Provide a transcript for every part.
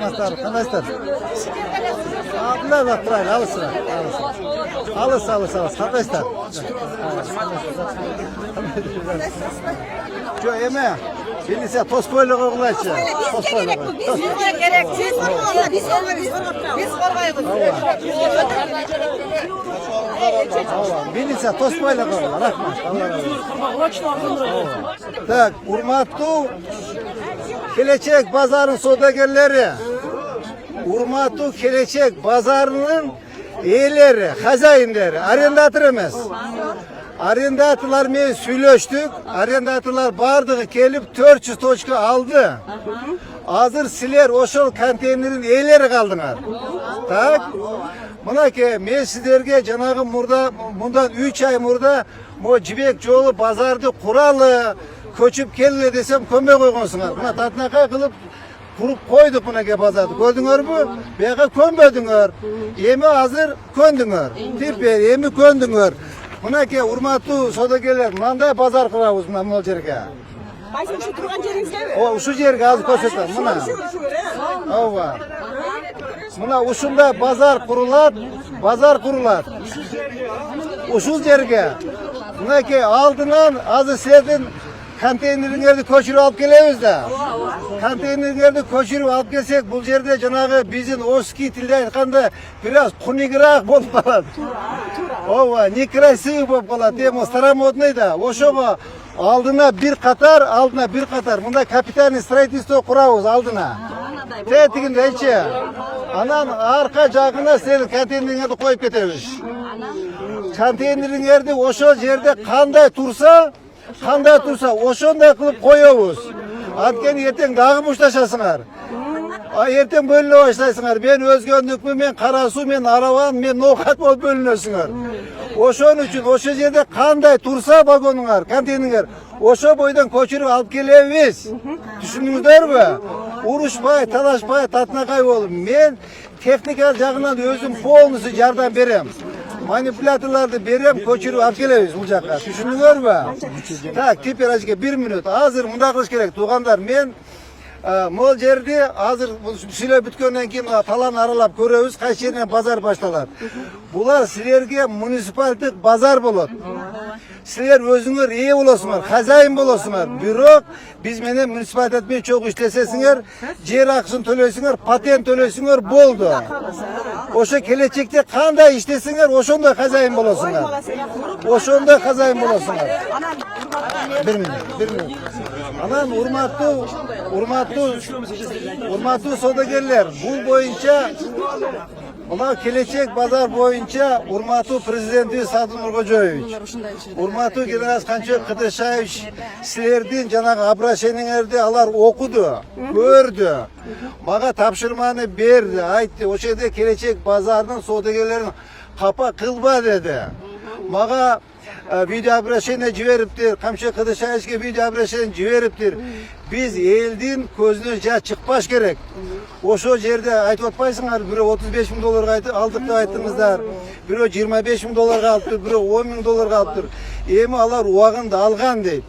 Kandaşlar. Bunlar bak buraya alısın. Alыс. Kandaşlar. Şu eme. Bilirse toz koyla koyulayçı. Biz gerek bu. Biz gerek. Biz korkayız. Bilirse toz koyla koyulaylar. Rahmat. Tak, urmatlı Kelecek Pazarın sodagerleri. Urmatlı Kelecek Pazarının eğileri, hazayinleri, arrendatör emez. Arrendatorlar men söyleştik. Arrendatorlar bardığı gelip 400 toçka aldı. Hazır siler oşol konteynerin eğileri kaldыңар. Tak. Mınake men sizlerge janagı bundan 3 ay murda mo Jibek jolu pazарды kuralı köçüp keldi desem köme koygonsuңар. Mına tatnaka kılıp kurup koyduk mınake pazарды. Gördüңөр mü? Beyga könbödüңөр. Emi hazır köndüңөр. Tipe emi köndüңөр. Mınake urmatlı sodagerler mınандай pazar kılabız mına mol jerge. Baysin şu turgan jerinizge mi? O uşu jerge azı kösetem mına. Ova. Mına uşunda pazar kurulat. Uşul jerge. Mınake aldından azı serdin konteynerlerdi köçürüp alıp kelebиз da. Konteynerlerdi köçürüp alıp kelsek bu yerde janagı bizim oski tilde aytkanda biraz kunigiraak bolup kalat. Ova, некрасивый болып қалады. Демо старомодный да. Ошого алдына bir qatar. Мында капитальный строительство құрабыз алдына. Тетигинде айчы. Анан арка жагына сен контейнериңерди коюп кетебиз. Контейнериңерди ошо жерде кандай турса, ошондой кылып коебуз. Анткени эртең дагы мушташасыңар. Erten bölüne başlaysınlar. Ben özgönlükmü, ben karasu, ben aravan, ben nokat bol bölünösünler. Oşon üçün, oşo yerde kanday tursa vagonunlar, konteynerler. Oşo boydan köçürüp alıp kelebиз. Düşündünüzler mi? Uruşpay, talaşpay, tatnakay olup. Men teknikal jagынан özüm polnusu yardım berem. Manipülatörlerde berem, köçürüp alıp kelebиз bu jakka. Düşündünüzler mi? Tak, tiper ajike 1 minut. Hazır munda kılış gerek. Tuğandar, men Mol жерде азыр сүйлөп бүткөндөн кийин талан аралап көрөбүз кайсы жерден базар башталат. Булар силерге муниципалдык базар болот. Силер өзүңөр ээ болосуңар, хозяин болосуңар. Бирок биз менен муниципалитет менен чогуу иштесесиңер, жер акысын төлөйсүңөр, патент төлөйсүңөр болду. Ошо келечекте кандай иштесиңер, ошондой хозяин болосуңар. Ошондой хозяин болосуңар. 1 минут. Анан урматтуу содагерлер, бул боюнча мына келечек базар боюнча урматтуу президенти Садыр Нуркожоевич, урматтуу генерал Канчок Кыдышаевич силердин жанагы обращениеңерди алар окуду, көрдү. Мага тапшырманы берди, айтты, ошол жерде келечек базардын содагерлерин капа кылба деди. Мага video обращение жибериптир, Камчок Кыдышаевичке video обращение жибериптир. Биз элдин көзүнө жа чыкпаш керек. Ошо жерде айтып атпайсыңар, бирөө 35 000 долларга алдык деп айттыңыздар. Бирөө 25 000 долларга алыптыр, бирөө 10 000 долларга алыптыр. Эми алар убагында алган дейт.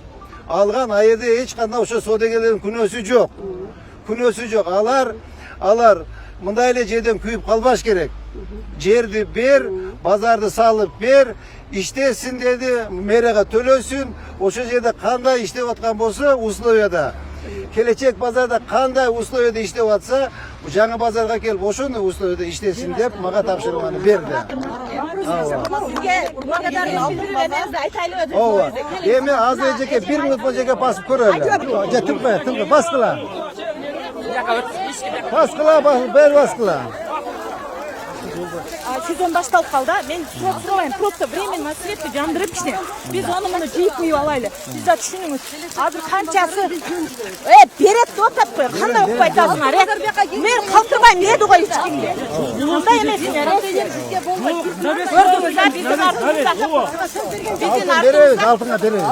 Алган айырда эч кандай ошо содагерлердин күнөөсү жок. Алар мындай эле жерден күйүп калбаш керек. Жерди бер, базарды салып бер, иштесин деди, мэрияга төлөсүн. Ошо жерде кандай иштеп аткан болсо, условияда. Келечек базарда кандай условияда иштеп атса, жаңы базарга келип ошондой условияда иштесин деп мага тапшырманы берди. Эми азыр эжеке 1 минут бул жерге басып көрөлү. Тыңгы, баскыла. Баскыла. Сезон башталып калды. Мен сурабайм, просто временно светти жандырып кичине. Биз аны муну жыйып куюп алайлы. Сиз да түшүнүңүз. Азыр канчасы берет деп атпай, кандай окуп айтасыңар, Мен калтырбайм деди го эч кимге. Мындай эмес. Көрдүңүз, биздин артыбызда. Беребиз, алтынга беребиз.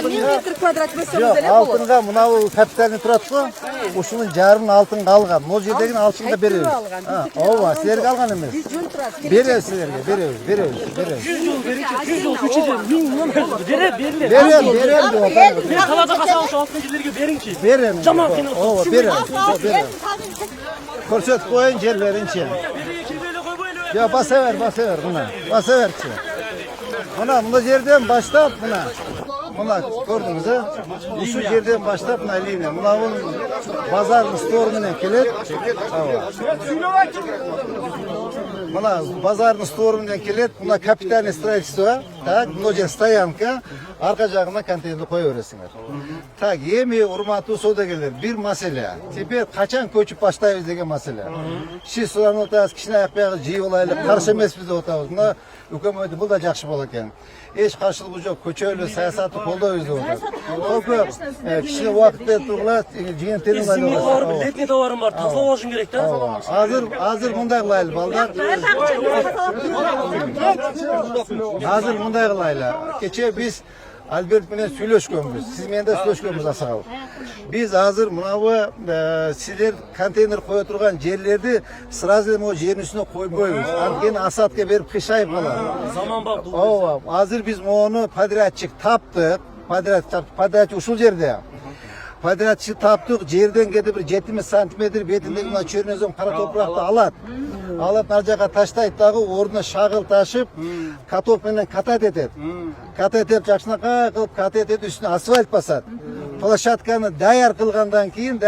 Метр квадрат болсо деле болот. Алтынга мынау капиталный турат го. Ушунун жарымын алтынга алган. Могул жердегин алтынга беребиз. Ооба, силерге алган эмес. Беребиз силерге, беребиз. 100 жыл берекче, 100 жыл көчеде 1000 мыңнан берем. Берем деп атам. Мен қалада қасаған шалықтың жерлерге беріңші. Берем. Жаман кино. Ооба, берем. Көрсөтүп коеюн жерлеринчи. Ya basa ver buna. Basa verçi. Buna yerden başlap buna gördünüz ha? Şu yerden başlap buna ligne. Buna bunun pazarın storundan kelet. Buna pazarın storundan kelet. Buna kapitalni строительство var. Tak, buna stoyanka. Arka жағына контейнерді қоя бересіңдер. Так, эми урматтуу саудагерлер, бир маселе. Теперь качан көчүп баштайбыз деген маселе. Сиз суранып атасыз, кичине аякпагы жыйып алайлы, каршы эмеспиз деп атабыз. Мына өкмөт бул да жакшы болот экен. Эч каршылыгы жок, көчөлүү саясатты колдойбуз деп атат. Только кичине убакыт берип тургула, жыйынтыгын алып. Летний товарым бар, тазалап алышым керек да. Азыр мындай кылайлы балдар. Азыр мындай кылайлы. Кече биз Альберт менен сүйлөшкөнбүз. Сиз менен да сүйлөшкөнбүз асагал. Биз азыр мынабы силер контейнер кое турган жерлерди сразу эле могу жердин үстүнө койбойбуз. Анткени асадка берип кышайып калат. Заманбап. Ооба, азыр биз мону подрядчик таптык. Подрядчик ушул жерде. Подрядчик таптык, жерден кеде бир 70 сантиметр бетиндеги мына чөрнөзөн кара топуракты алат. Алып ар жака таштайт дагы ордуна шагыл ташып, каток менен катат этет. Катат этип жакшынакай кылып катат этип үстүнө асфальт басат. Площадканы даяр кылгандан кийин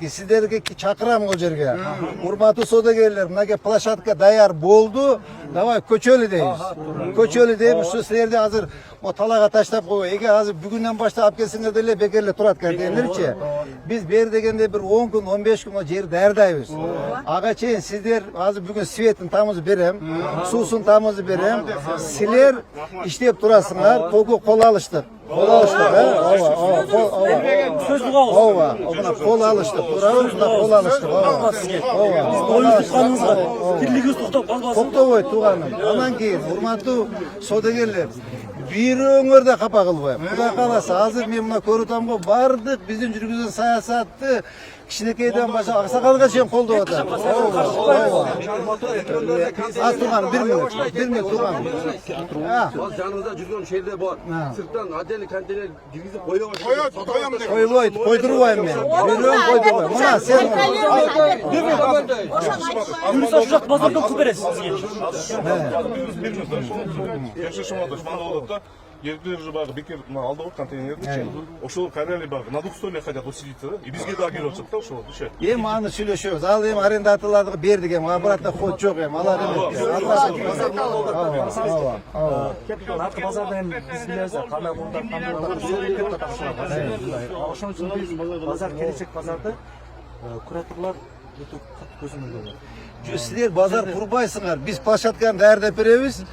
сиздерге чакырам бул жерге. Урматтуу саудагерлер, мына площадка даяр болду. Давай көчөлү дейбиз. Көчөлү дейбиз, ушу силерди азыр талага таштап койбой. Эге азыр бүгүндөн баштап алып келсеңер деле бекерле турат контейнерчи. Биз бер дегенде бир 10 күн, 15 күн жерди даярдайбыз. Ага чейин сиздер азыр бүгүн светін тамызы берем, сусын тамызы берем. Силер иштеп турасыңар, току кол алыштык. Кол алыштык, Сөз бугабыз. Ооба, мына кол алыштык. Турабыз, мына кол алыштык. Тирлигибиз токтоп калбасын. Токтобойт тууганым. Анан кийин урматтуу саудагерлер, бир өңөрдө капа кылбайм. Кудай кааласа, азыр мен мына көрүп атам го, бардык биздин жүргүзгөн саясатты кичинекейден баштап аксакалга чейин колдоп атат. Az тууганым, 1 минут тууганым. Жаныңызда жүргөн шерде бар. Сырттан отдельный контейнер киргизип коёбуз. Койбойт, койдурбайм мен. Бирөөм койдурбайм. Мына сен Бюрса жак базардан пул бересиз бизге. Егер же баг бекер алды контейнерди. Ошол карали баг на двух столе хотят усилиться, и бизге да келип атат да ошол. Эми аны сүйлөшөбүз. Ал эми арендаторлорду бердик эми, обратно ход жок эми. Алар эми. Кепкан аркы базарда эми биз билебиз да, кандай мурда кеп тапшырат. Ошон үчүн биз базар келечек базарды кураторлор өтө катты көзөмөлдөйт. Силер базар курбайсыңар. Биз площадканы даярдап беребиз.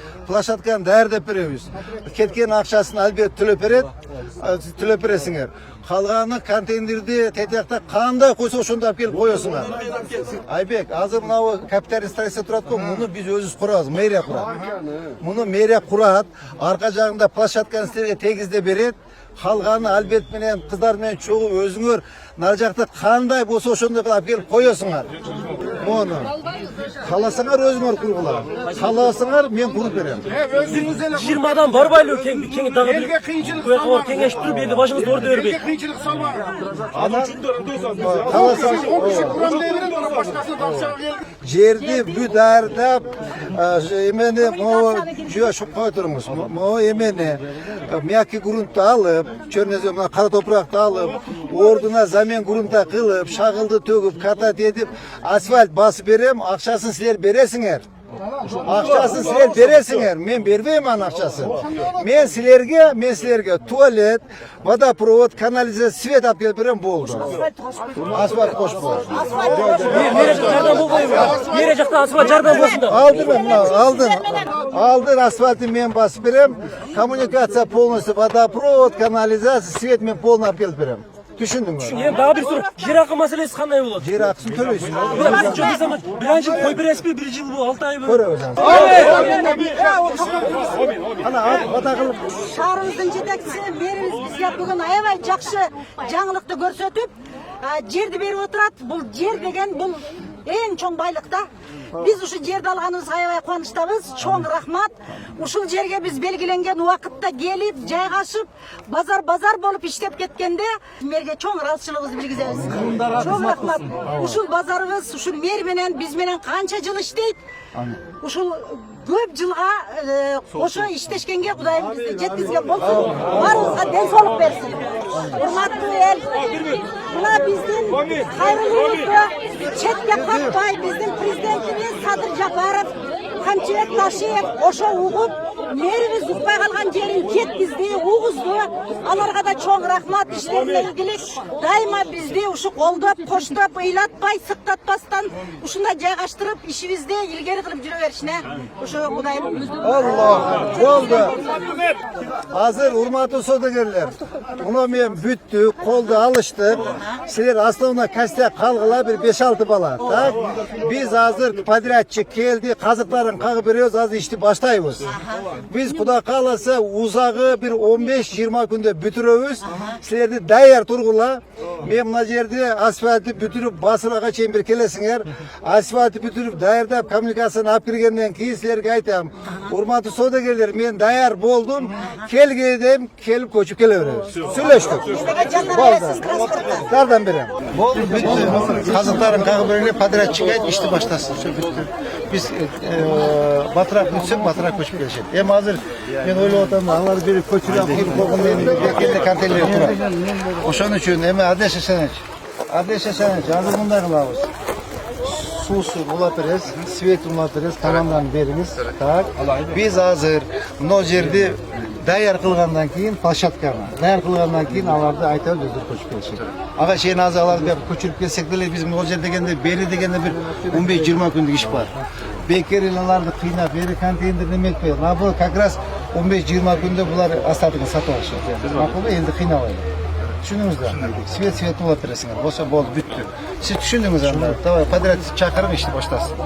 Кеткен акчасын Альберт төлөп бересиңер. Калганы контейнерди тетиякта кандай койсо ошондо алып келип коесуңар. Айбек, азыр мына капиталист строительство турат го, муну биз өзүбүз курабыз, мэрия курат. Муну мэрия курат, арка жагында площадканы силерге тегизде берет. Калганы Альберт менен кыздар менен чогуу өзүңөр нар жакта кандай болсо ошондой кылып келип коесуңар. Мону кааласаңар өзүңөр кургула. Кааласаңар мен куруп берем. 20 адам барбайлы кең дагы бир куякор кеңешип туруп элди башыбызды ордо бербей. Анан жерди бүт даярдап, эмени могу жүйөшүп кое туруңуз. Могу эмени мягкий грунтты алып, чөрнөзө мына кара топуракты алып, ордуна замен грунта кылып, шагылды төгүп, катат этип, асфальт басып берем, акчасын силер бересиңер. Акчасын силер бересиңер. Мен бербейм анын акчасын. Мен силерге туалет, водопровод, канализация, свет алып келип берем, болду. Асфальт кошпо. Мере жактан болбойбу? Мере жакта асфальт жардам болсун да. Алдын асфальтты мен басып берем. Коммуникация полностью, водопровод, канализация, свет мен полный алып келип берем. Түшүндүңбү? Эми дагы бир суроо, жер акы маселеси кандай болот? Жер акысын төлөйсүң. Bir жыл кой бересизби, 1 жыл бу, 6 айбы? Көрөбүз. Ана ата кылып Шаарыбыздын жетекчиси мэрибиз бизге бүгүн аябай жакшы жаңылыкты көрсөтүп, жерди берип отурат. Бул жер деген бул en çoğun baylıkta. Biz uşu жерді алғанымызға аябай қуаныштабыз. Çoğun rahmat. Ушул жерге biz belgilengen uақытта келіп, жайғашып, базар болып иштеп кеткенде мерге çoğun разычылыгыбызды билгизебиз. Çoğun rahmat. Ушул базарыбыз, ушул мер менен, биз менен канча жыл иштейт. Ушул көп жылга ошо иштешкенге Кудайым бизди жеткизген болсун. Барыбызга ден соолук берсин. Урматтуу эл, мына биздин кайрылуубузду четке катпай биздин президентибиз Садыр Жапаров, Камчыбек Ташиев ошо угуп, мэрибиз укпай калган жерин жеткизди, угузду. Аларга да чоң рахмат, иштерине ийгилик. Дайыма бизди ушу колдоп, коштоп, ыйлатпай, сыктатпастан ушундай жайгаштырып, ишибизди илгери кылып жүрө беришине ошо Кудайым Allah oldu. Hazır urmatlı sodagerler. Bunu men büttük, koldu alıştık. Sizler aslında kaçta kalgıla bir 5-6 bala. Tak? Biz hazır padratçı geldi, kazıkların kakı veriyoruz, az işte başlayıyoruz. Biz kuda kalırsa uzağı bir 15-20 günde bütürüyoruz. Sizler de dayar turgula. Men mına yerde asfaltı bütürüp basılaga çeyin bir kelesinger. Asfaltı bütürüp dayarda kommunikasyonu alып kirgenden keyin sizlerge aytam. Urmatlı sodagerler, men dayar boldum. Kelgedem, kelip koçup keleveremiz. Söyleştik. Nereden beri? Oldu, bitti. Kazıkların kakı böyle padrat çıkaydı, işte başlasın. Bitti. Biz batırak bütsek, batırak koçup gelişelim. Hem hazır, ben öyle otamda, Allah'ı biri koçurak, bir kokun benim, bekende kantelleri turar. Oşan üçün, hem adresi seneç. Adresi seneç, hazır bundan kılavuz. Susu bulatırız, svet bulatırız, tamamdan veriniz. Tak. Biz hazır, no жерде dayar kılgandan keyin площадканы. Dayar kılgandan keyin alarda aytabilir özür koşup gelişik. Ağa şeyin azı alarda bir koçurup gelsek de biz o yer degende, beri degende bir 15-20 günlük iş var. Bekerilerdi kıynap, beri konteyner demek mi? Bu kakras 15-20 günde bunlar asfaltını satıp alışır. Makul elde kıynamaydı. Düşündünüz mü? Svet bulatırısınız. Bosa bol büttü. Siz düşündünüz mü? Tamam, padrat çakarım işte başlasın.